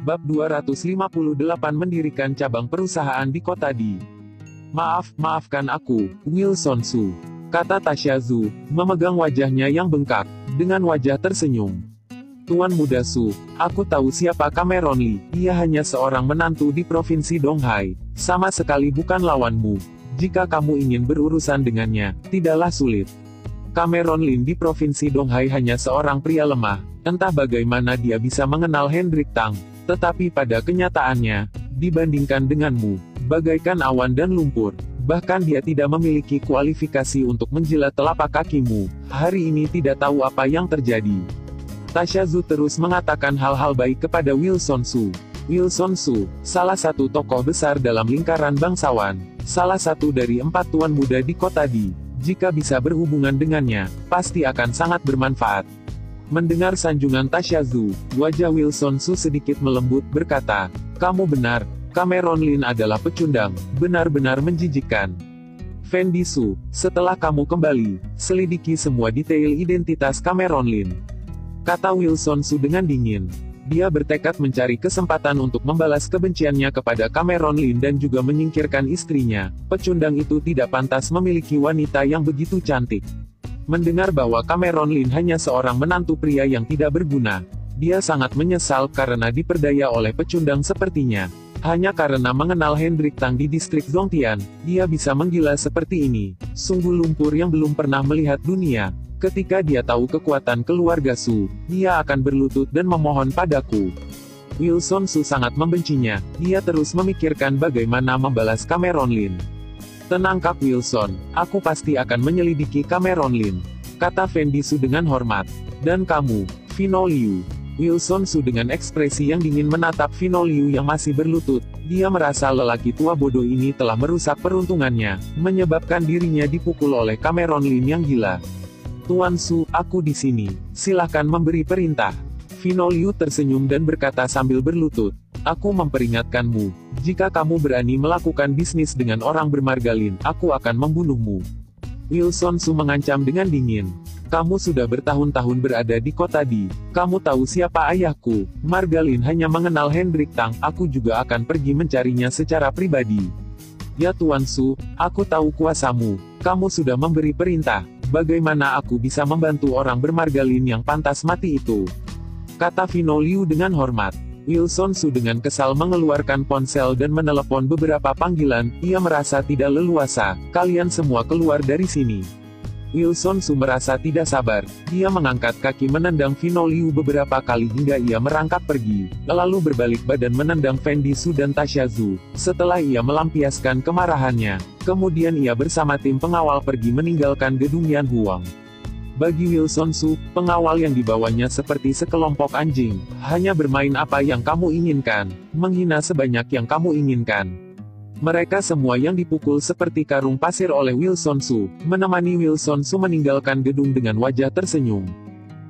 Bab 258 mendirikan cabang perusahaan di kota di. Maafkan aku, Wilson Su, kata Tasha Zhu, memegang wajahnya yang bengkak, dengan wajah tersenyum. Tuan Muda Su, aku tahu siapa Cameron Lee, ia hanya seorang menantu di provinsi Donghai, sama sekali bukan lawanmu. Jika kamu ingin berurusan dengannya, tidaklah sulit. Cameron Lee di provinsi Donghai hanya seorang pria lemah, entah bagaimana dia bisa mengenal Hendrik Tang, tetapi pada kenyataannya, dibandingkan denganmu, bagaikan awan dan lumpur. Bahkan dia tidak memiliki kualifikasi untuk menjilat telapak kakimu. Hari ini tidak tahu apa yang terjadi. Tasha Zhu terus mengatakan hal-hal baik kepada Wilson Su. Wilson Su, salah satu tokoh besar dalam lingkaran bangsawan, salah satu dari 4 tuan muda di kota di. Jika bisa berhubungan dengannya, pasti akan sangat bermanfaat. Mendengar sanjungan Tasha Zhu, wajah Wilson Su sedikit melembut berkata, kamu benar, Cameron Lin adalah pecundang, benar-benar menjijikkan. Fendi Su, setelah kamu kembali, selidiki semua detail identitas Cameron Lin, kata Wilson Su dengan dingin. Dia bertekad mencari kesempatan untuk membalas kebenciannya kepada Cameron Lin dan juga menyingkirkan istrinya. Pecundang itu tidak pantas memiliki wanita yang begitu cantik. Mendengar bahwa Cameron Lin hanya seorang menantu pria yang tidak berguna, dia sangat menyesal karena diperdaya oleh pecundang sepertinya. Hanya karena mengenal Hendrik Tang di distrik Zhongtian, dia bisa menggila seperti ini. Sungguh lumpur yang belum pernah melihat dunia. Ketika dia tahu kekuatan keluarga Su, dia akan berlutut dan memohon padaku. Wilson Su sangat membencinya, dia terus memikirkan bagaimana membalas Cameron Lin. Tenang Kak Wilson, aku pasti akan menyelidiki Cameron Lin, kata Fendi Su dengan hormat. Dan kamu, Vino Liu. Wilson Su dengan ekspresi yang dingin menatap Vino Liu yang masih berlutut. Dia merasa lelaki tua bodoh ini telah merusak peruntungannya, menyebabkan dirinya dipukul oleh Cameron Lin yang gila. Tuan Su, aku di sini. Silahkan memberi perintah. Vino Liu tersenyum dan berkata sambil berlutut. Aku memperingatkanmu, jika kamu berani melakukan bisnis dengan orang bermargalin, aku akan membunuhmu. Wilson Su mengancam dengan dingin. Kamu sudah bertahun-tahun berada di kota di. Kamu tahu siapa ayahku. Margalin hanya mengenal Hendrik Tang, aku juga akan pergi mencarinya secara pribadi. Ya Tuan Su, aku tahu kuasamu. Kamu sudah memberi perintah. Bagaimana aku bisa membantu orang bermargalin yang pantas mati itu? Kata Vino Liu dengan hormat. Wilson Su dengan kesal mengeluarkan ponsel dan menelepon beberapa panggilan. Ia merasa tidak leluasa. Kalian semua keluar dari sini. Wilson Su merasa tidak sabar. Dia mengangkat kaki menendang Vino Liu beberapa kali hingga ia merangkak pergi. Lalu berbalik badan menendang Fendi Su dan Tasha Zhu. Setelah ia melampiaskan kemarahannya, kemudian ia bersama tim pengawal pergi meninggalkan gedung Yan Huang. Bagi Wilson Su, pengawal yang dibawanya seperti sekelompok anjing, hanya bermain apa yang kamu inginkan, menghina sebanyak yang kamu inginkan. Mereka semua yang dipukul seperti karung pasir oleh Wilson Su, menemani Wilson Su meninggalkan gedung dengan wajah tersenyum.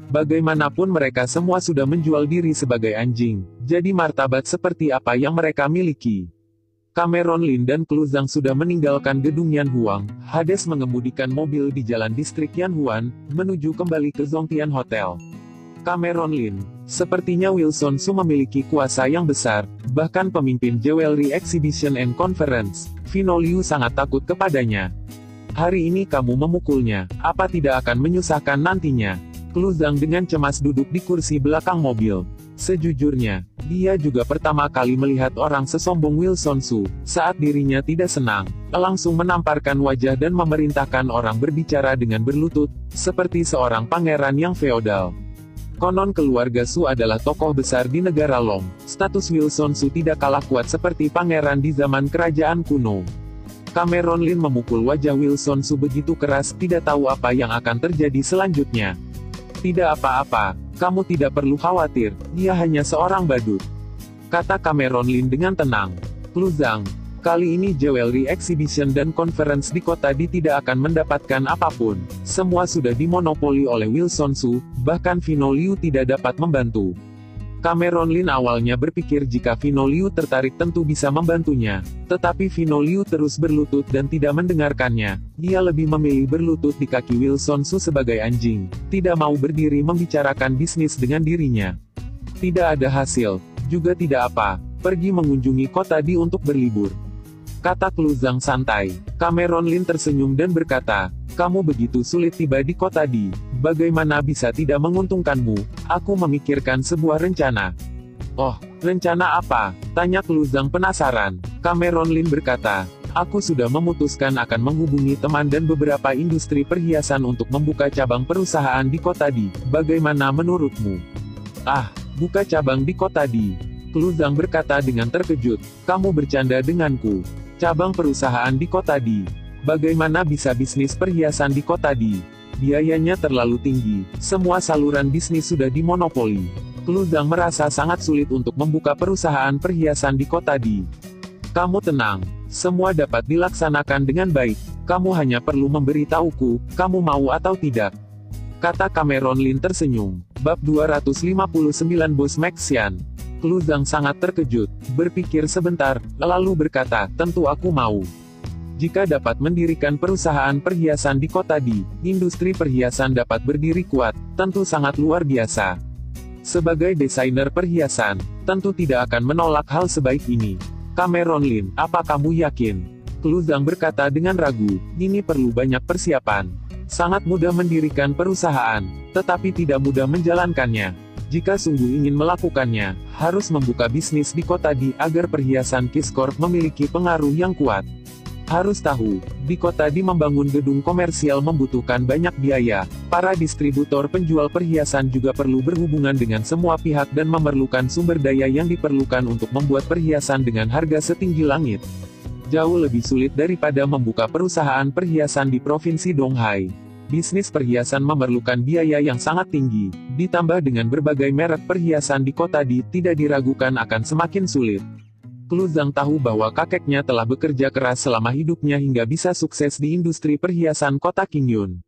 Bagaimanapun mereka semua sudah menjual diri sebagai anjing, jadi martabat seperti apa yang mereka miliki. Cameron Lin dan Klu Zhang sudah meninggalkan gedung Yan Huang. Hades mengemudikan mobil di jalan distrik Yan Huan, menuju kembali ke Zhongtian Hotel. Cameron Lin, sepertinya Wilson Su memiliki kuasa yang besar, bahkan pemimpin Jewelry Exhibition and Conference, Vino Liu sangat takut kepadanya. Hari ini kamu memukulnya, apa tidak akan menyusahkan nantinya? Klu Zhang dengan cemas duduk di kursi belakang mobil. Sejujurnya, dia juga pertama kali melihat orang sesombong Wilson Su, saat dirinya tidak senang, langsung menamparkan wajah dan memerintahkan orang berbicara dengan berlutut, seperti seorang pangeran yang feodal. Konon keluarga Su adalah tokoh besar di negara Long. Status Wilson Su tidak kalah kuat seperti pangeran di zaman kerajaan kuno. Cameron Lin memukul wajah Wilson Su begitu keras, tidak tahu apa yang akan terjadi selanjutnya. Tidak apa-apa, kamu tidak perlu khawatir, dia hanya seorang badut, kata Cameron Lin dengan tenang. Klu Zhang, kali ini Jewelry Exhibition dan Conference di kota di tidak akan mendapatkan apapun. Semua sudah dimonopoli oleh Wilson Su, bahkan Vino Liu tidak dapat membantu. Cameron Lin awalnya berpikir jika Vino Liu tertarik tentu bisa membantunya, tetapi Vino Liu terus berlutut dan tidak mendengarkannya. Dia lebih memilih berlutut di kaki Wilson Su sebagai anjing, tidak mau berdiri membicarakan bisnis dengan dirinya. Tidak ada hasil. Juga tidak apa, pergi mengunjungi kota Di untuk berlibur. Kata Klu Zhang santai. Cameron Lin tersenyum dan berkata, kamu begitu sulit tiba di kota Di. Bagaimana bisa tidak menguntungkanmu? Aku memikirkan sebuah rencana. Oh, rencana apa? Tanya Klu Zhang penasaran. Cameron Lin berkata, aku sudah memutuskan akan menghubungi teman dan beberapa industri perhiasan untuk membuka cabang perusahaan di kota Di. Bagaimana menurutmu? Ah, buka cabang di kota Di. Klu Zhang berkata dengan terkejut, kamu bercanda denganku. Cabang perusahaan di kota Di. Bagaimana bisa bisnis perhiasan di kota Di? Biayanya terlalu tinggi, semua saluran bisnis sudah dimonopoli. Klu Zhang merasa sangat sulit untuk membuka perusahaan perhiasan di kota Di. Kamu tenang, semua dapat dilaksanakan dengan baik. Kamu hanya perlu memberitahuku, kamu mau atau tidak. Kata Cameron Lin tersenyum. Bab 259 Bos Maxian. Klu Zhang sangat terkejut, berpikir sebentar, lalu berkata, tentu aku mau. Jika dapat mendirikan perusahaan perhiasan di kota Di, industri perhiasan dapat berdiri kuat, tentu sangat luar biasa. Sebagai desainer perhiasan, tentu tidak akan menolak hal sebaik ini. Cameron Lin, apa kamu yakin? Klu Zhang berkata dengan ragu, ini perlu banyak persiapan. Sangat mudah mendirikan perusahaan, tetapi tidak mudah menjalankannya. Jika sungguh ingin melakukannya, harus membuka bisnis di kota Di agar perhiasan Kiss Corp memiliki pengaruh yang kuat. Harus tahu, di kota Di membangun gedung komersial membutuhkan banyak biaya. Para distributor penjual perhiasan juga perlu berhubungan dengan semua pihak dan memerlukan sumber daya yang diperlukan untuk membuat perhiasan dengan harga setinggi langit. Jauh lebih sulit daripada membuka perusahaan perhiasan di Provinsi Donghai. Bisnis perhiasan memerlukan biaya yang sangat tinggi, ditambah dengan berbagai merek perhiasan di kota Di, tidak diragukan akan semakin sulit. Klu Zhang tahu bahwa kakeknya telah bekerja keras selama hidupnya hingga bisa sukses di industri perhiasan kota Qingyun.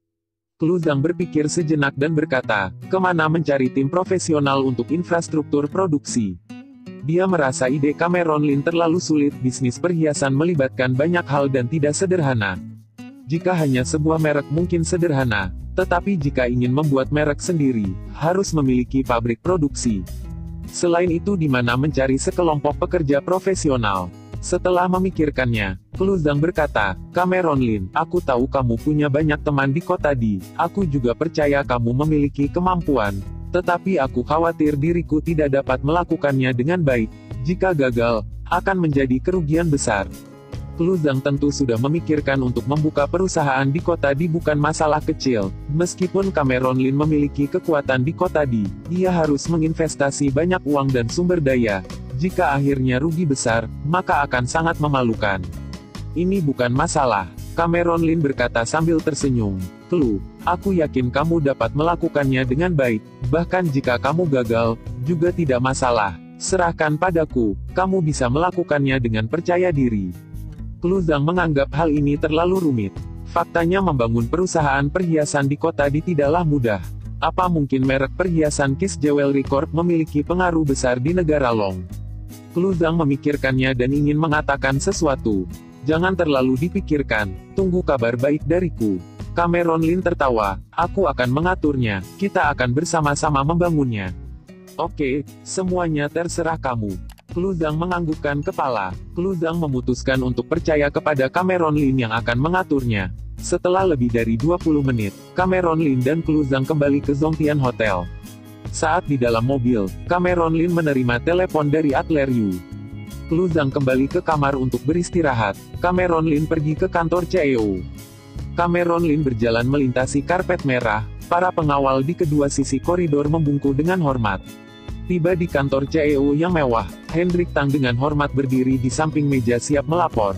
Klu Zhang berpikir sejenak dan berkata, kemana mencari tim profesional untuk infrastruktur produksi? Dia merasa ide Cameron Lin terlalu sulit. Bisnis perhiasan melibatkan banyak hal dan tidak sederhana. Jika hanya sebuah merek mungkin sederhana, tetapi jika ingin membuat merek sendiri, harus memiliki pabrik produksi. Selain itu di mana mencari sekelompok pekerja profesional? Setelah memikirkannya, Klu Zhang berkata, Cameron Lin, aku tahu kamu punya banyak teman di kota Di, aku juga percaya kamu memiliki kemampuan, tetapi aku khawatir diriku tidak dapat melakukannya dengan baik. Jika gagal, akan menjadi kerugian besar. Klu Zhang tentu sudah memikirkan untuk membuka perusahaan di kota Di bukan masalah kecil. Meskipun Cameron Lin memiliki kekuatan di kota Di, ia harus menginvestasi banyak uang dan sumber daya. Jika akhirnya rugi besar, maka akan sangat memalukan. Ini bukan masalah, Cameron Lin berkata sambil tersenyum. Klu, aku yakin kamu dapat melakukannya dengan baik. Bahkan jika kamu gagal, juga tidak masalah. Serahkan padaku, kamu bisa melakukannya dengan percaya diri. Klu Zhang menganggap hal ini terlalu rumit. Faktanya membangun perusahaan perhiasan di kota Di tidaklah mudah. Apa mungkin merek perhiasan Kiss Jewelry Corp memiliki pengaruh besar di negara Long? Klu Zhang memikirkannya dan ingin mengatakan sesuatu. Jangan terlalu dipikirkan, tunggu kabar baik dariku. Cameron Lin tertawa, aku akan mengaturnya, kita akan bersama-sama membangunnya. Oke, semuanya terserah kamu. Klu Zhang menganggukkan kepala. Klu Zhang memutuskan untuk percaya kepada Cameron Lin yang akan mengaturnya. Setelah lebih dari 20 menit, Cameron Lin dan Klu Zhang kembali ke Zongtian Hotel. Saat di dalam mobil, Cameron Lin menerima telepon dari Adler Yu. Klu Zhang kembali ke kamar untuk beristirahat. Cameron Lin pergi ke kantor CEO. Cameron Lin berjalan melintasi karpet merah. Para pengawal di kedua sisi koridor membungkuk dengan hormat. Tiba di kantor CEO yang mewah, Hendrik Tang dengan hormat berdiri di samping meja siap melapor.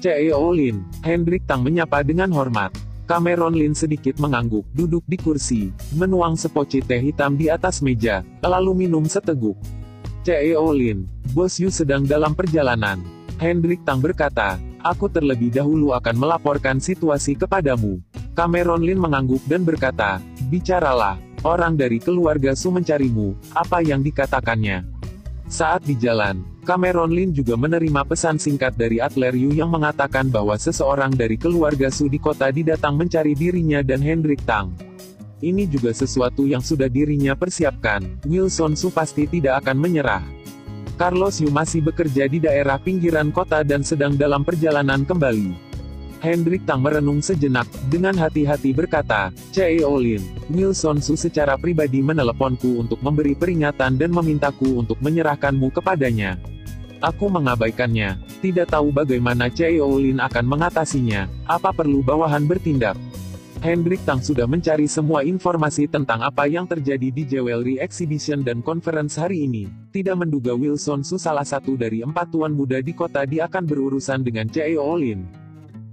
CEO Lin, Hendrik Tang menyapa dengan hormat. Cameron Lin sedikit mengangguk, duduk di kursi, menuang sepoci teh hitam di atas meja, lalu minum seteguk. CEO Lin, Bos Yu sedang dalam perjalanan. Hendrik Tang berkata, aku terlebih dahulu akan melaporkan situasi kepadamu. Cameron Lin mengangguk dan berkata, bicaralah. Orang dari keluarga Su mencarimu, apa yang dikatakannya? Saat di jalan, Cameron Lin juga menerima pesan singkat dari Adler Yu yang mengatakan bahwa seseorang dari keluarga Su di kota Di datang mencari dirinya dan Hendrik Tang. Ini juga sesuatu yang sudah dirinya persiapkan, Wilson Su pasti tidak akan menyerah. Carlos Yu masih bekerja di daerah pinggiran kota dan sedang dalam perjalanan kembali. Hendrik Tang merenung sejenak, dengan hati-hati berkata, Cheolin, Wilson Su secara pribadi meneleponku untuk memberi peringatan dan memintaku untuk menyerahkanmu kepadanya. Aku mengabaikannya, tidak tahu bagaimana Cheolin akan mengatasinya, apa perlu bawahan bertindak. Hendrik Tang sudah mencari semua informasi tentang apa yang terjadi di Jewelry Exhibition dan Conference hari ini. Tidak menduga Wilson Su salah satu dari 4 tuan muda di kota di akan berurusan dengan Cheolin.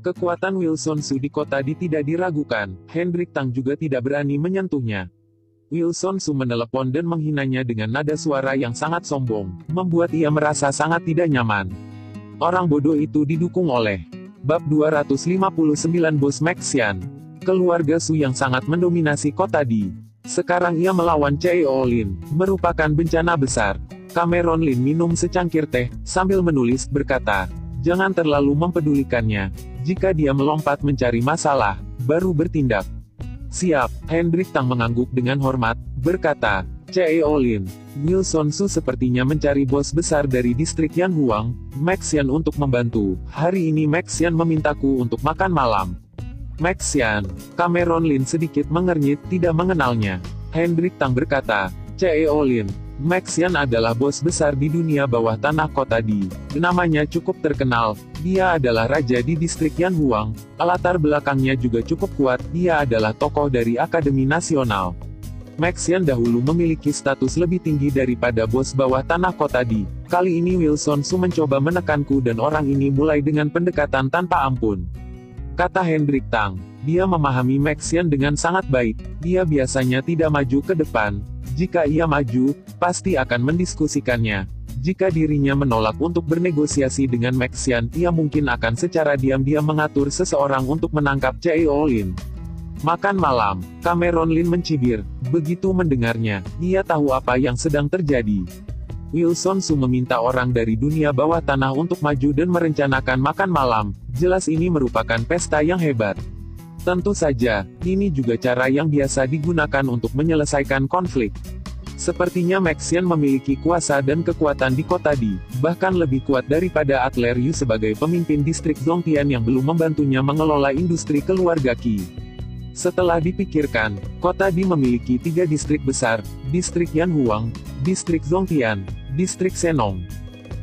Kekuatan Wilson Su di kota di tidak diragukan, Hendrik Tang juga tidak berani menyentuhnya. Wilson Su menelepon dan menghinanya dengan nada suara yang sangat sombong, membuat ia merasa sangat tidak nyaman. Orang bodoh itu didukung oleh Bab 259 Bos Maxian. Keluarga Su yang sangat mendominasi kota di. Sekarang ia melawan Cheolin, merupakan bencana besar. Cameron Lin minum secangkir teh, sambil menulis, berkata, jangan terlalu mempedulikannya. Jika dia melompat mencari masalah, baru bertindak. Siap, Hendrik Tang mengangguk dengan hormat, berkata, Cheolin, Wilson Su sepertinya mencari bos besar dari distrik Yan Huang, Maxian untuk membantu. Hari ini Maxian memintaku untuk makan malam. Maxian, Cameron Lin sedikit mengernyit, tidak mengenalnya. Hendrik Tang berkata, Cheolin, Maxian adalah bos besar di dunia bawah tanah kota di. Namanya cukup terkenal, dia adalah raja di distrik Yan Huang, latar belakangnya juga cukup kuat, dia adalah tokoh dari Akademi Nasional. Maxian dahulu memiliki status lebih tinggi daripada bos bawah tanah kota di. Kali ini Wilson Su mencoba menekanku dan orang ini mulai dengan pendekatan tanpa ampun. Kata Hendrik Tang, dia memahami Maxian dengan sangat baik, dia biasanya tidak maju ke depan. Jika ia maju, pasti akan mendiskusikannya. Jika dirinya menolak untuk bernegosiasi dengan Maxian, ia mungkin akan secara diam-diam mengatur seseorang untuk menangkap Cheolin. Makan malam, Cameron Lin mencibir. Begitu mendengarnya, ia tahu apa yang sedang terjadi. Wilson Su meminta orang dari dunia bawah tanah untuk maju dan merencanakan makan malam. Jelas ini merupakan pesta yang hebat. Tentu saja, ini juga cara yang biasa digunakan untuk menyelesaikan konflik. Sepertinya Maxian memiliki kuasa dan kekuatan di kota di, bahkan lebih kuat daripada Adler Yu sebagai pemimpin distrik Zhongtian yang belum membantunya mengelola industri keluarga Qi. Setelah dipikirkan, kota di memiliki 3 distrik besar, distrik Yan Huang, distrik Zhongtian, distrik Senong.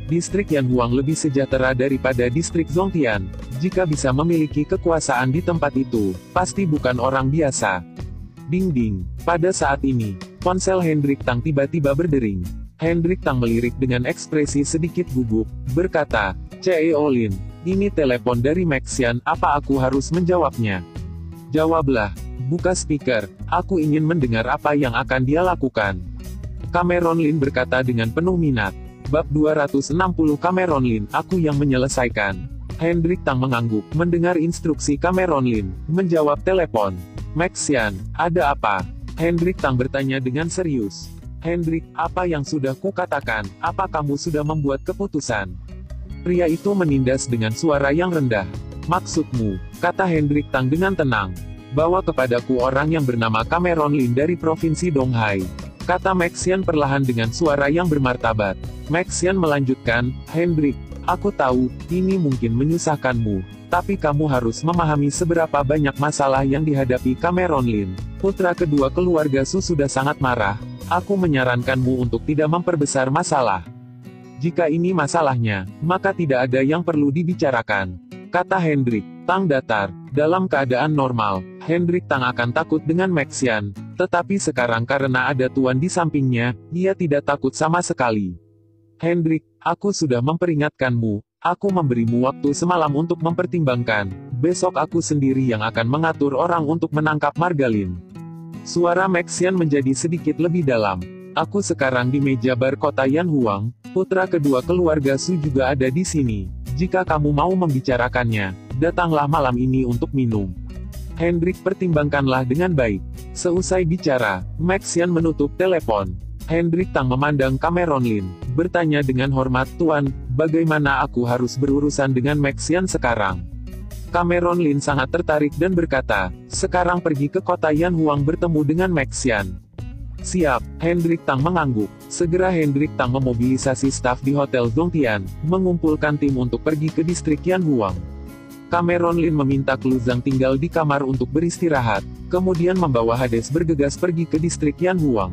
Distrik Yan Huang lebih sejahtera daripada distrik Zhongtian. Jika bisa memiliki kekuasaan di tempat itu, pasti bukan orang biasa. Ding ding. Pada saat ini, ponsel Hendrik Tang tiba-tiba berdering. Hendrik Tang melirik dengan ekspresi sedikit gugup, berkata, Cheolin, ini telepon dari Maxian, apa aku harus menjawabnya? Jawablah, buka speaker, aku ingin mendengar apa yang akan dia lakukan. Cameron Lin berkata dengan penuh minat. Bab 260 Cameron Lin, aku yang menyelesaikan. Hendrik Tang mengangguk, mendengar instruksi Cameron Lin, menjawab telepon. Maxian, ada apa? Hendrik Tang bertanya dengan serius. Hendrik, apa yang sudah kukatakan, apa kamu sudah membuat keputusan? Pria itu menindas dengan suara yang rendah. Maksudmu, kata Hendrik Tang dengan tenang, bawa kepadaku orang yang bernama Cameron Lin dari Provinsi Donghai. Kata Maxian perlahan dengan suara yang bermartabat. Maxian melanjutkan, Hendrik, aku tahu, ini mungkin menyusahkanmu, tapi kamu harus memahami seberapa banyak masalah yang dihadapi Cameron Lin. Putra kedua keluarga Su sudah sangat marah, aku menyarankanmu untuk tidak memperbesar masalah. Jika ini masalahnya, maka tidak ada yang perlu dibicarakan. Kata Hendrik Tang datar, dalam keadaan normal, Hendrik Tang akan takut dengan Maxian, tetapi sekarang karena ada tuan di sampingnya, ia tidak takut sama sekali. Hendrik, aku sudah memperingatkanmu, aku memberimu waktu semalam untuk mempertimbangkan, besok aku sendiri yang akan mengatur orang untuk menangkap Margalin. Suara Maxian menjadi sedikit lebih dalam. Aku sekarang di meja bar kota Yan Huang, putra kedua keluarga Su juga ada di sini. Jika kamu mau membicarakannya, datanglah malam ini untuk minum. Hendrik pertimbangkanlah dengan baik. Seusai bicara, Maxian menutup telepon. Hendrik Tang memandang Cameron Lin, bertanya dengan hormat, Tuan, bagaimana aku harus berurusan dengan Maxian sekarang? Cameron Lin sangat tertarik dan berkata, sekarang pergi ke kota Yan Huang bertemu dengan Maxian. Siap, Hendrik Tang mengangguk. Segera Hendrik Tang memobilisasi staf di Hotel Zongtian, mengumpulkan tim untuk pergi ke distrik Yanhuang. Cameron Lin meminta Klu Zhang tinggal di kamar untuk beristirahat, kemudian membawa Hades bergegas pergi ke distrik Yanhuang.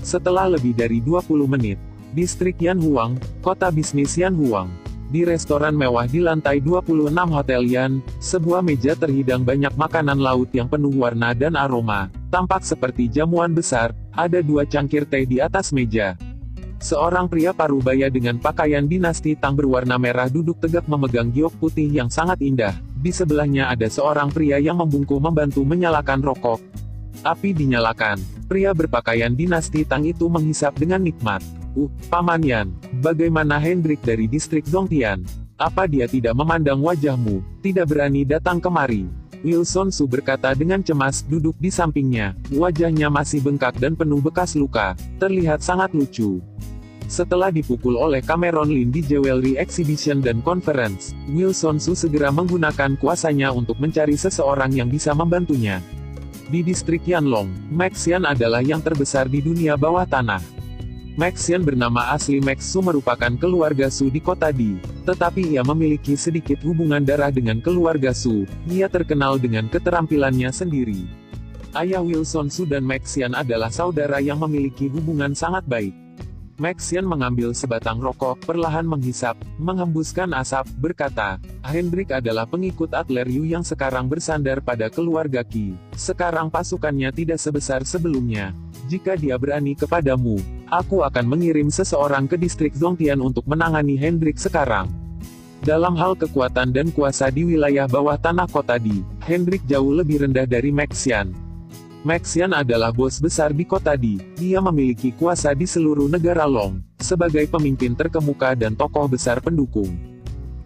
Setelah lebih dari 20 menit, distrik Yanhuang, kota bisnis Yanhuang. Di restoran mewah di lantai 26 Hotel Yan, sebuah meja terhidang banyak makanan laut yang penuh warna dan aroma, tampak seperti jamuan besar, ada 2 cangkir teh di atas meja. Seorang pria parubaya dengan pakaian dinasti Tang berwarna merah duduk tegak memegang giok putih yang sangat indah. Di sebelahnya ada seorang pria yang membungkuk membantu menyalakan rokok. Api dinyalakan. Pria berpakaian dinasti Tang itu menghisap dengan nikmat. Paman Yan, bagaimana Hendrik dari distrik Zongtian? Apa dia tidak memandang wajahmu, tidak berani datang kemari? Wilson Su berkata dengan cemas, duduk di sampingnya. Wajahnya masih bengkak dan penuh bekas luka, terlihat sangat lucu. Setelah dipukul oleh Cameron Lin di Jewelry Exhibition dan Conference, Wilson Su segera menggunakan kuasanya untuk mencari seseorang yang bisa membantunya. Di distrik Yanlong, Max Yan adalah yang terbesar di dunia bawah tanah. Max Yan bernama asli Max Su merupakan keluarga Su di kota Di, tetapi ia memiliki sedikit hubungan darah dengan keluarga Su. Ia terkenal dengan keterampilannya sendiri. Ayah Wilson Su dan Max Yan adalah saudara yang memiliki hubungan sangat baik. Max Yan mengambil sebatang rokok, perlahan menghisap, menghembuskan asap, berkata, Hendrik adalah pengikut atlet Yu yang sekarang bersandar pada keluarga Qi. Sekarang pasukannya tidak sebesar sebelumnya. Jika dia berani kepadamu, aku akan mengirim seseorang ke distrik Zongtian untuk menangani Hendrik sekarang. Dalam hal kekuatan dan kuasa di wilayah bawah tanah kota Di, Hendrik jauh lebih rendah dari Max Yan. Max Yan adalah bos besar di kota Di, dia memiliki kuasa di seluruh negara Long, sebagai pemimpin terkemuka dan tokoh besar pendukung.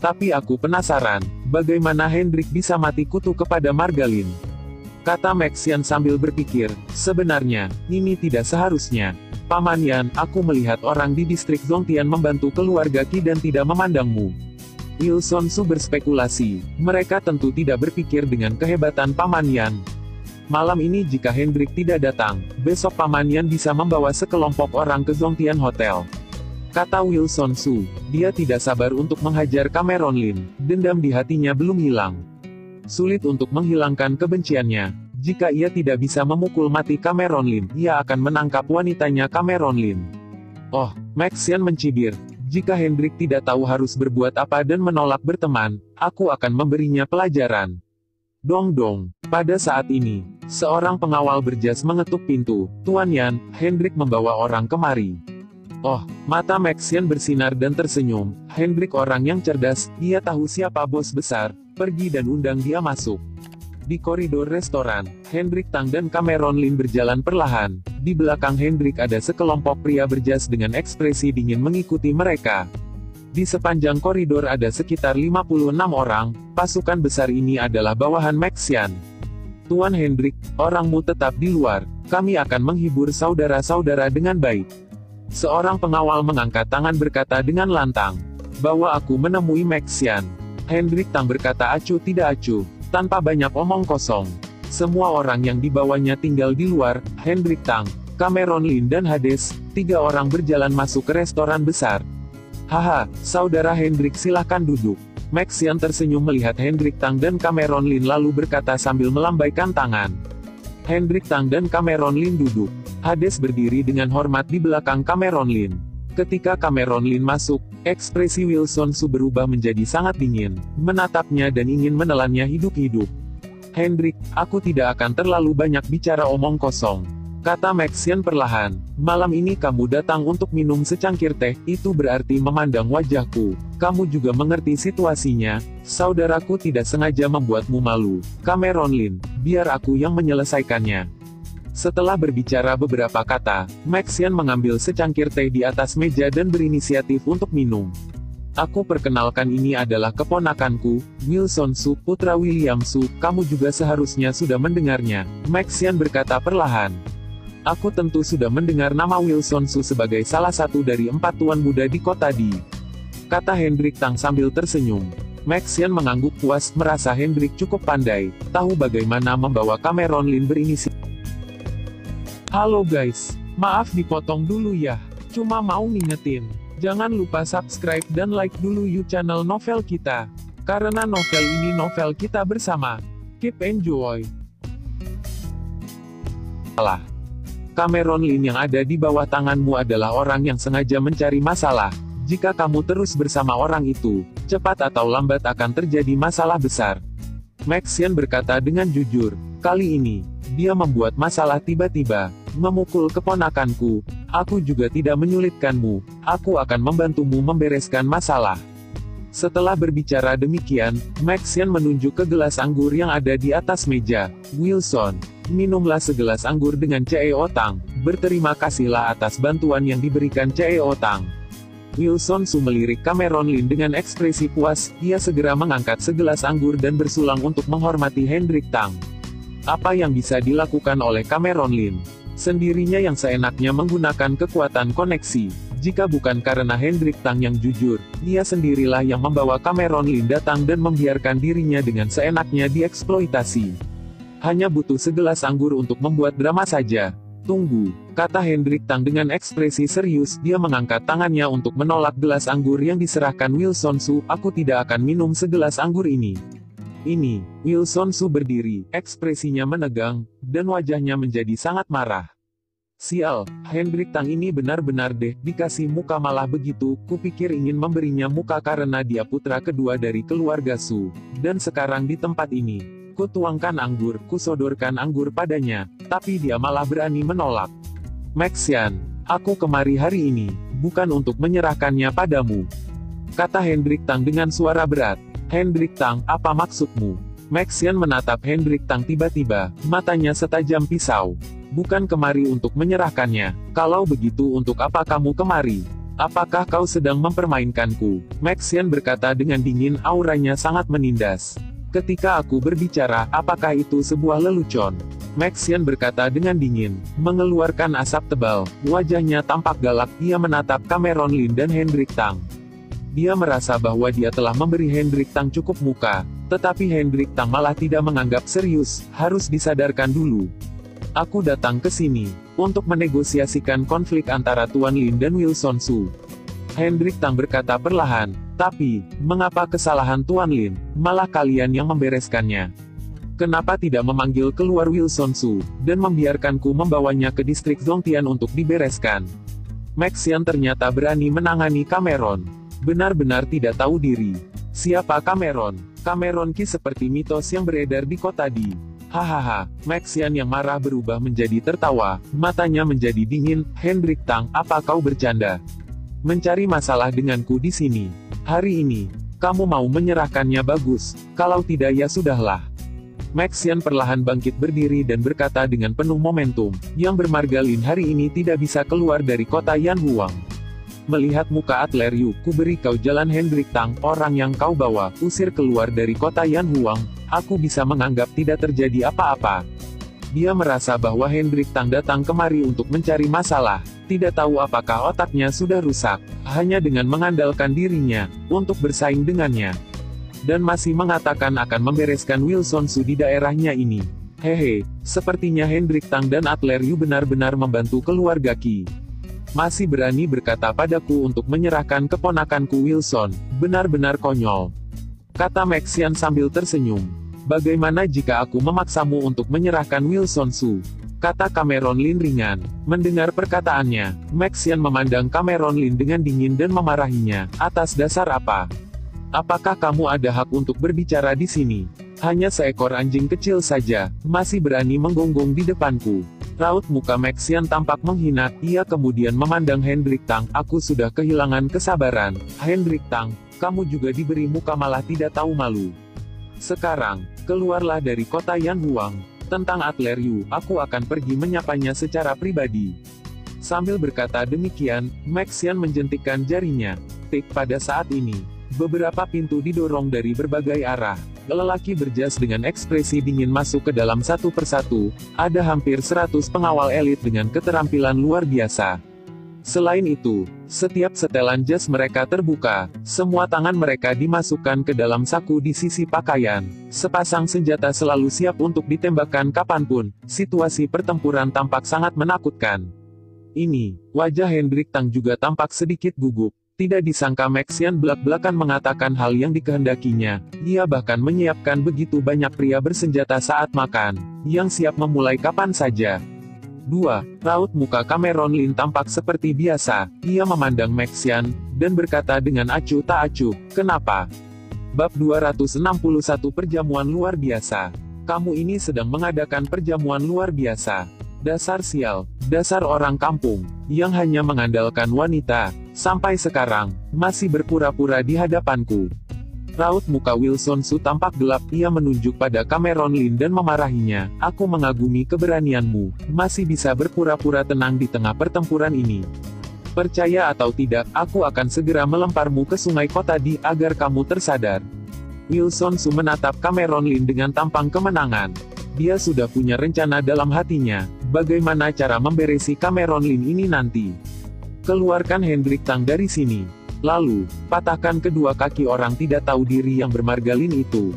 Tapi aku penasaran, bagaimana Hendrik bisa mati kutu kepada Margalin? Kata Max Yan sambil berpikir, sebenarnya, ini tidak seharusnya. Paman Yan, aku melihat orang di distrik Zongtian membantu keluarga Qi dan tidak memandangmu. Wilson Su berspekulasi, mereka tentu tidak berpikir dengan kehebatan Paman Yan. Malam ini jika Hendrik tidak datang, besok Paman Yan bisa membawa sekelompok orang ke Zongtian Hotel. Kata Wilson Su, dia tidak sabar untuk menghajar Cameron Lin, dendam di hatinya belum hilang. Sulit untuk menghilangkan kebenciannya. Jika ia tidak bisa memukul mati Cameron Lin, ia akan menangkap wanitanya Cameron Lin. Oh, Max Yan mencibir, jika Hendrik tidak tahu harus berbuat apa dan menolak berteman, aku akan memberinya pelajaran. Dong dong. Pada saat ini, seorang pengawal berjas mengetuk pintu. Tuan Yan, Hendrik membawa orang kemari. Oh, mata Max Yan bersinar dan tersenyum. Hendrik orang yang cerdas, dia tahu siapa bos besar. Pergi dan undang dia masuk. Di koridor restoran, Hendrik Tang dan Cameron Lin berjalan perlahan. Di belakang Hendrik ada sekelompok pria berjas dengan ekspresi dingin mengikuti mereka. Di sepanjang koridor ada sekitar 56 orang, pasukan besar ini adalah bawahan Max Yan. Tuan Hendrik, orangmu tetap di luar, kami akan menghibur saudara-saudara dengan baik. Seorang pengawal mengangkat tangan berkata dengan lantang, bahwa aku menemui Max Yan. Hendrik Tang berkata acuh tidak acuh, tanpa banyak omong kosong. Semua orang yang dibawanya tinggal di luar, Hendrik Tang, Cameron Lin dan Hades, 3 orang berjalan masuk ke restoran besar. Haha, saudara Hendrik silahkan duduk. Max Yan tersenyum melihat Hendrik Tang dan Cameron Lin lalu berkata sambil melambaikan tangan. Hendrik Tang dan Cameron Lin duduk. Hades berdiri dengan hormat di belakang Cameron Lin. Ketika Cameron Lin masuk, ekspresi Wilson Su berubah menjadi sangat dingin, menatapnya dan ingin menelannya hidup-hidup. Hendrik, aku tidak akan terlalu banyak bicara omong kosong. Kata Max Yan perlahan, malam ini kamu datang untuk minum secangkir teh, itu berarti memandang wajahku. Kamu juga mengerti situasinya, saudaraku tidak sengaja membuatmu malu. Cameron Lin, biar aku yang menyelesaikannya. Setelah berbicara beberapa kata, Max Yan mengambil secangkir teh di atas meja dan berinisiatif untuk minum. Aku perkenalkan ini adalah keponakanku, Wilson Su, putra William Su, kamu juga seharusnya sudah mendengarnya. Max Yan berkata perlahan. Aku tentu sudah mendengar nama Wilson Su sebagai salah satu dari 4 tuan muda di kota Di. Kata Hendrik Tang sambil tersenyum. Max Yan mengangguk puas, merasa Hendrik cukup pandai, tahu bagaimana membawa Cameron Lin berinisiatif. Halo guys, maaf dipotong dulu ya. Cuma mau ngingetin, jangan lupa subscribe dan like dulu yuk channel novel kita. Karena novel ini novel kita bersama. Keep enjoy. Cameron Lin yang ada di bawah tanganmu adalah orang yang sengaja mencari masalah. Jika kamu terus bersama orang itu, cepat atau lambat akan terjadi masalah besar. Maxian berkata dengan jujur, kali ini, dia membuat masalah tiba-tiba, memukul keponakanku. Aku juga tidak menyulitkanmu, aku akan membantumu membereskan masalah. Setelah berbicara demikian, Maxian menunjuk ke gelas anggur yang ada di atas meja. Wilson, minumlah segelas anggur dengan CEO Tang. Berterima kasihlah atas bantuan yang diberikan CEO Tang. Wilson Su melirik Cameron Lin dengan ekspresi puas. Ia segera mengangkat segelas anggur dan bersulang untuk menghormati Hendrik Tang. Apa yang bisa dilakukan oleh Cameron Lin? Sendirinya yang seenaknya menggunakan kekuatan koneksi. Jika bukan karena Hendrik Tang yang jujur, dia sendirilah yang membawa Cameron Lin datang dan membiarkan dirinya dengan seenaknya dieksploitasi. Hanya butuh segelas anggur untuk membuat drama saja. Tunggu, kata Hendrik Tang dengan ekspresi serius. Dia mengangkat tangannya untuk menolak gelas anggur yang diserahkan Wilson Su. Aku tidak akan minum segelas anggur ini. Ini, Wilson Su berdiri, ekspresinya menegang, dan wajahnya menjadi sangat marah. Sial, Hendrik Tang ini benar-benar deh, dikasih muka malah begitu. Kupikir ingin memberinya muka karena dia putra kedua dari keluarga Su. Dan sekarang di tempat ini, kutuangkan anggur, kusodorkan anggur padanya, tapi dia malah berani menolak. Maxian, aku kemari hari ini, bukan untuk menyerahkannya padamu, kata Hendrik Tang dengan suara berat. Hendrik Tang, apa maksudmu? Maxian menatap Hendrik Tang tiba-tiba, matanya setajam pisau. Bukan kemari untuk menyerahkannya. Kalau begitu untuk apa kamu kemari? Apakah kau sedang mempermainkanku? Maxian berkata dengan dingin, auranya sangat menindas. Ketika aku berbicara, apakah itu sebuah lelucon? Maxian berkata dengan dingin, mengeluarkan asap tebal. Wajahnya tampak galak. Ia menatap Cameron Lin dan Hendrik Tang. Dia merasa bahwa dia telah memberi Hendrik Tang cukup muka, tetapi Hendrik Tang malah tidak menganggap serius. Harus disadarkan dulu. Aku datang ke sini untuk menegosiasikan konflik antara Tuan Lin dan Wilson Su. Hendrik Tang berkata perlahan, tapi, mengapa kesalahan Tuan Lin, malah kalian yang membereskannya? Kenapa tidak memanggil keluar Wilson Su, dan membiarkanku membawanya ke distrik Zongtian untuk dibereskan? Maxian ternyata berani menangani Cameron. Benar-benar tidak tahu diri. Siapa Cameron? Cameron Ki seperti mitos yang beredar di kota di. Hahaha, Maxian yang marah berubah menjadi tertawa, matanya menjadi dingin. Hendrik Tang, apa kau bercanda? Mencari masalah denganku di sini. Hari ini, kamu mau menyerahkannya bagus, kalau tidak ya sudahlah. Maxian perlahan bangkit berdiri dan berkata dengan penuh momentum, yang bermarga Lin hari ini tidak bisa keluar dari kota Yanhuang. Melihat muka Adler Yu, ku beri kau jalan Hendrik Tang, orang yang kau bawa, usir keluar dari kota Yanhuang, aku bisa menganggap tidak terjadi apa-apa. Dia merasa bahwa Hendrik Tang datang kemari untuk mencari masalah, tidak tahu apakah otaknya sudah rusak, hanya dengan mengandalkan dirinya, untuk bersaing dengannya. Dan masih mengatakan akan membereskan Wilson Su di daerahnya ini. Hehe, sepertinya Hendrik Tang dan Adler Yu benar-benar membantu keluarga Qi. Masih berani berkata padaku untuk menyerahkan keponakanku Wilson, benar-benar konyol, kata Maxian sambil tersenyum. Bagaimana jika aku memaksamu untuk menyerahkan Wilson Su? Kata Cameron Lin ringan. Mendengar perkataannya, Maxian memandang Cameron Lin dengan dingin dan memarahinya. Atas dasar apa? Apakah kamu ada hak untuk berbicara di sini? Hanya seekor anjing kecil saja, masih berani menggonggong di depanku. Raut muka Maxian tampak menghina. Ia kemudian memandang Hendrik Tang. Aku sudah kehilangan kesabaran. Hendrik Tang, kamu juga diberi muka malah tidak tahu malu. Sekarang, keluarlah dari kota Yanhuang. Tentang Adler Yu, aku akan pergi menyapanya secara pribadi. Sambil berkata demikian, Maxian menjentikkan jarinya. Tik, pada saat ini, beberapa pintu didorong dari berbagai arah. Lelaki berjas dengan ekspresi dingin masuk ke dalam satu persatu. Ada hampir 100 pengawal elit dengan keterampilan luar biasa. Selain itu, Setiap setelan jas mereka terbuka, semua tangan mereka dimasukkan ke dalam saku di sisi pakaian. Sepasang senjata selalu siap untuk ditembakkan kapanpun. Situasi pertempuran tampak sangat menakutkan. Ini, wajah Hendrik Tang juga tampak sedikit gugup. Tidak disangka Maxian belak-belakan mengatakan hal yang dikehendakinya. Ia bahkan menyiapkan begitu banyak pria bersenjata saat makan, yang siap memulai kapan saja. 2. Raut muka Cameron Lin tampak seperti biasa. Ia memandang Maxian, dan berkata dengan acuh tak acuh, "Kenapa?" Bab 261 Perjamuan luar biasa. Kamu ini sedang mengadakan perjamuan luar biasa. Dasar sial, dasar orang kampung, yang hanya mengandalkan wanita, sampai sekarang, masih berpura-pura di hadapanku. Raut muka Wilson Su tampak gelap, ia menunjuk pada Cameron Lin dan memarahinya. "Aku mengagumi keberanianmu, masih bisa berpura-pura tenang di tengah pertempuran ini. Percaya atau tidak, aku akan segera melemparmu ke sungai Kotadi agar kamu tersadar." Wilson Su menatap Cameron Lin dengan tampang kemenangan. Dia sudah punya rencana dalam hatinya, bagaimana cara memberesi Cameron Lin ini nanti. Keluarkan Hendrik Tang dari sini. Lalu, patahkan kedua kaki orang tidak tahu diri yang bermargalin itu.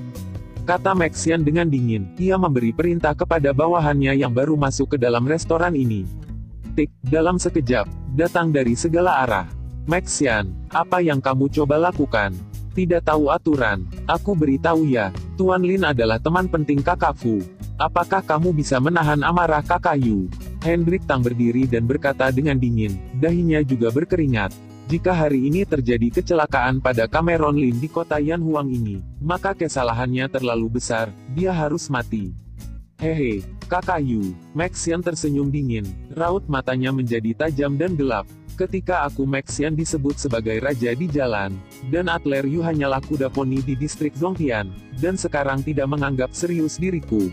Kata Maxian dengan dingin. Ia memberi perintah kepada bawahannya yang baru masuk ke dalam restoran ini. Tik, dalam sekejap, datang dari segala arah. "Maxian, apa yang kamu coba lakukan? Tidak tahu aturan. Aku beritahu ya, Tuan Lin adalah teman penting kakakku. Apakah kamu bisa menahan amarah kakak Yu?" Hendrik Tang berdiri dan berkata dengan dingin, dahinya juga berkeringat. Jika hari ini terjadi kecelakaan pada Cameron Lin di kota Yanhuang ini, maka kesalahannya terlalu besar, dia harus mati. "Hehe, kakak Yu." Maxian tersenyum dingin, raut matanya menjadi tajam dan gelap. "Ketika aku Maxian disebut sebagai raja di jalan, dan Adler Yu hanyalah kuda poni di distrik Zhongtian, dan sekarang tidak menganggap serius diriku."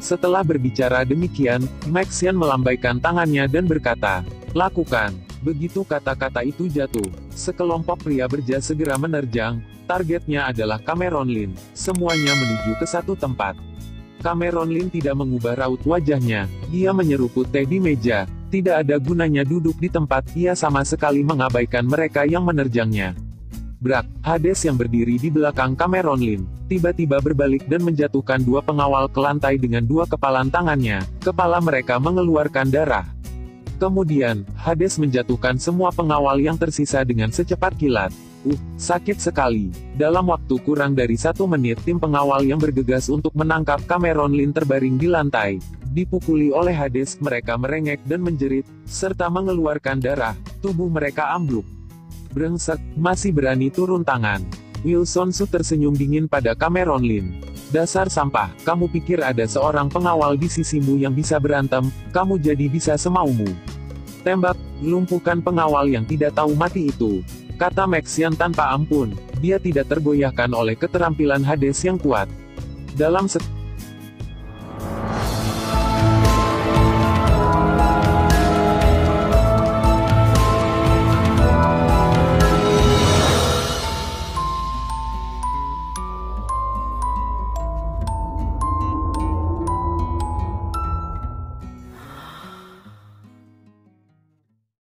Setelah berbicara demikian, Maxian melambaikan tangannya dan berkata, "Lakukan." Begitu kata-kata itu jatuh, sekelompok pria berjas segera menerjang. Targetnya adalah Cameron Lin. Semuanya menuju ke satu tempat. Cameron Lin tidak mengubah raut wajahnya. Ia menyeruput teh di meja. Tidak ada gunanya duduk di tempat, ia sama sekali mengabaikan mereka yang menerjangnya. Brak, Hades yang berdiri di belakang Cameron Lin, tiba-tiba berbalik dan menjatuhkan dua pengawal ke lantai dengan dua kepalan tangannya. Kepala mereka mengeluarkan darah. Kemudian, Hades menjatuhkan semua pengawal yang tersisa dengan secepat kilat. Sakit sekali. Dalam waktu kurang dari 1 menit tim pengawal yang bergegas untuk menangkap Cameron Lin terbaring di lantai. Dipukuli oleh Hades, mereka merengek dan menjerit, serta mengeluarkan darah. Tubuh mereka ambruk. "Brengsek, masih berani turun tangan." Wilson Su tersenyum dingin pada Cameron Lin. "Dasar sampah, kamu pikir ada seorang pengawal di sisimu yang bisa berantem, kamu jadi bisa semaumu. Tembak, lumpuhkan pengawal yang tidak tahu mati itu." Kata Maxian tanpa ampun. Dia tidak tergoyahkan oleh keterampilan Hades yang kuat. Dalam